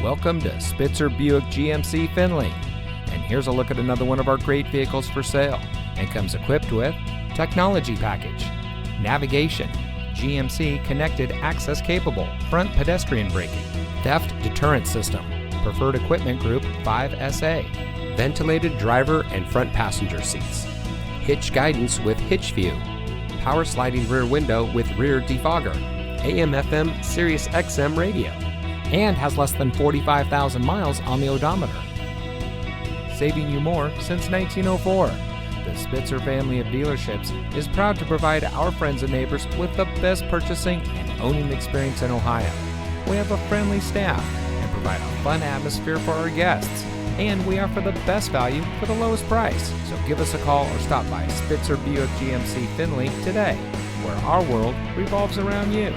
Welcome to Spitzer Buick GMC Findlay. And here's a look at another one of our great vehicles for sale, and comes equipped with technology package, navigation, GMC connected access capable, front pedestrian braking, theft deterrent system, preferred equipment group 5SA, ventilated driver and front passenger seats, hitch guidance with hitch view, power sliding rear window with rear defogger, AM/FM Sirius XM radio, and has less than 45,000 miles on the odometer. Saving you more since 1904. The Spitzer family of dealerships is proud to provide our friends and neighbors with the best purchasing and owning experience in Ohio. We have a friendly staff and provide a fun atmosphere for our guests. And we offer the best value for the lowest price. So give us a call or stop by Spitzer Buick GMC Findlay today, where our world revolves around you.